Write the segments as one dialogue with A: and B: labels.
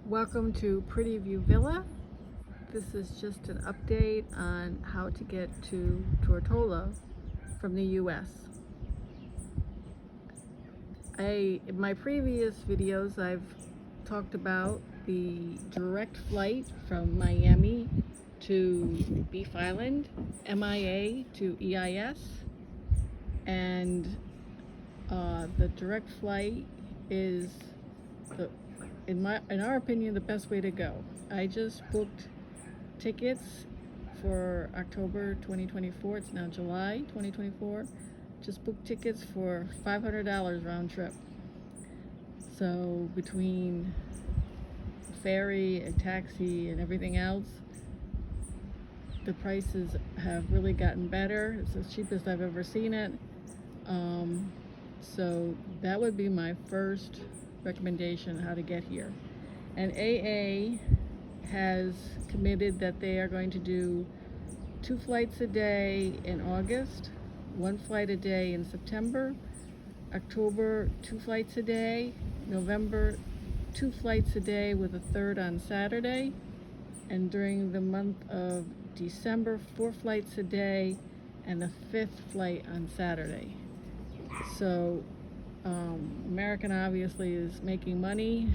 A: Welcome to Pretty View Villa. This is just an update on how to get to Tortola from the US. In my previous videos, I've talked about the direct flight from Miami to Beef Island, MIA to EIS, and the direct flight is in our opinion, the best way to go. I just booked tickets for October 2024. It's now July 2024. Just booked tickets for $500 round trip. So between ferry and taxi and everything else, the prices have really gotten better. It's the cheapest I've ever seen it. So that would be my first recommendation how to get here. And AA has committed that they are going to do 2 flights a day in August, 1 flight a day in September, October 2 flights a day, November 2 flights a day with a third on Saturday, and during the month of December 4 flights a day and a 5th flight on Saturday. So American obviously is making money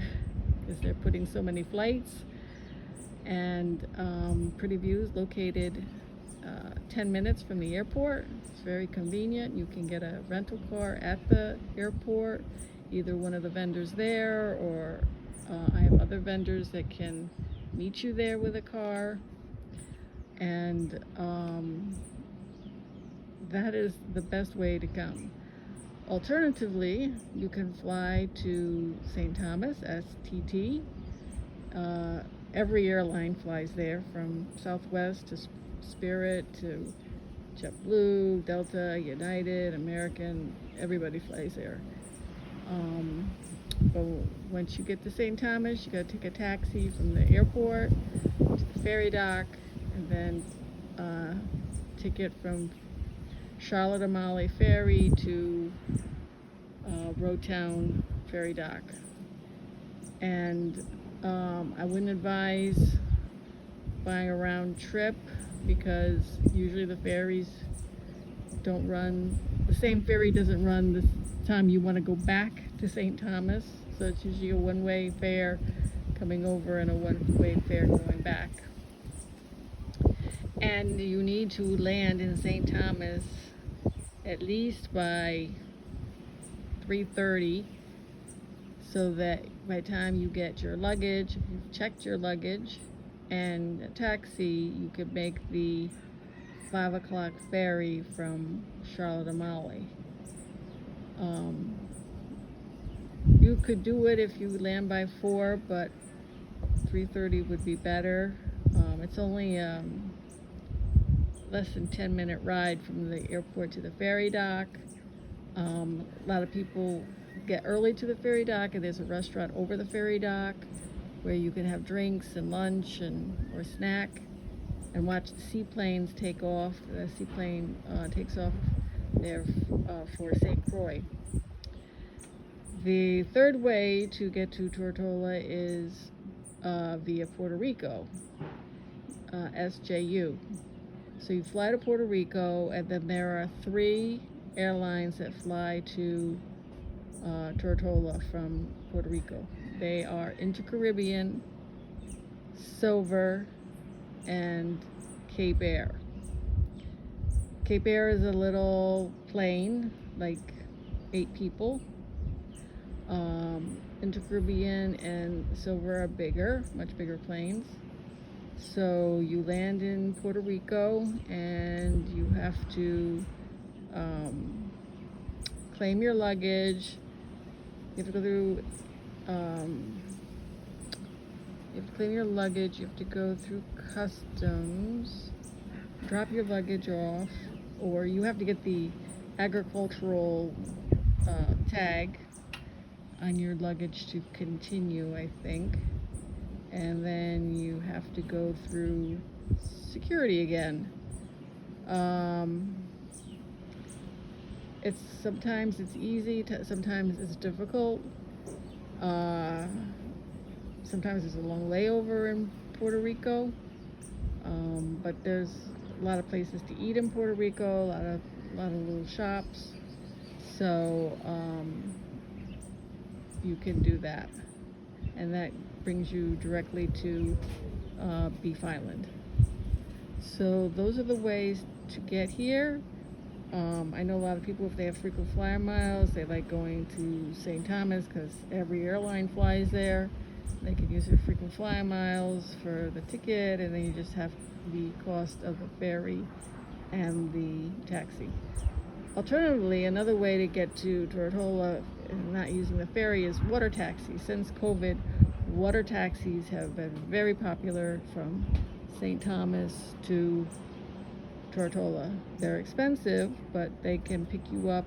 A: because they're putting so many flights, and Pretty View is located 10 minutes from the airport. It's very convenient. You can get a rental car at the airport, either one of the vendors there, or I have other vendors that can meet you there with a car, and that is the best way to come. Alternatively, you can fly to St. Thomas, STT. Every airline flies there, from Southwest to Spirit to JetBlue, Delta, United, American. Everybody flies there. But once you get to St. Thomas, you got to take a taxi from the airport to the ferry dock, and then ticket from Charlotte Amalie Ferry to Roadtown Ferry Dock. And I wouldn't advise buying a round trip, because usually the ferries don't run, the same ferry doesn't run the time you want to go back to St. Thomas. So it's usually a one-way fare coming over and a one-way fare going back. And you need to land in St. Thomas at least by 3:30, so that by the time you get your luggage, if you've checked your luggage and a taxi, you could make the 5 o'clock ferry from Charlotte Amalie. You could do it if you land by 4, but 3:30 would be better. It's only less than 10-minute ride from the airport to the ferry dock. A lot of people get early to the ferry dock, and there's a restaurant over the ferry dock where you can have drinks and lunch or snack and watch the seaplanes take off. The seaplane takes off there for St. Croix. The third way to get to Tortola is via Puerto Rico, SJU. So you fly to Puerto Rico, and then there are 3 airlines that fly to Tortola from Puerto Rico. They are Inter-Caribbean, Silver, and Cape Air. Cape Air is a little plane, like 8 people. Inter-Caribbean and Silver are bigger, much bigger planes. So you land in Puerto Rico, and you have to claim your luggage. You have to go through, you have to claim your luggage, you have to go through customs, drop your luggage off, or you have to get the agricultural tag on your luggage to continue, I think. And then you have to go through security again. Sometimes it's easy, sometimes it's difficult. sometimes there's a long layover in Puerto Rico, but there's a lot of places to eat in Puerto Rico, a lot of little shops, so you can do that, and that brings you directly to Beef Island. So those are the ways to get here. I know a lot of people, if they have frequent flyer miles, they like going to St. Thomas because every airline flies there. They can use their frequent flyer miles for the ticket, and then you just have the cost of the ferry and the taxi. Alternatively, another way to get to Tortola and not using the ferry is water taxis. Since COVID, water taxis have been very popular from St. Thomas to Tortola. They're expensive, but they can pick you up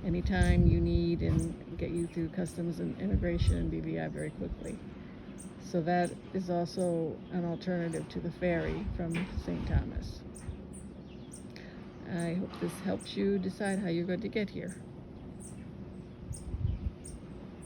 A: anytime you need and get you through customs and immigration and BVI very quickly. So that is also an alternative to the ferry from St. Thomas. I hope this helps you decide how you're going to get here.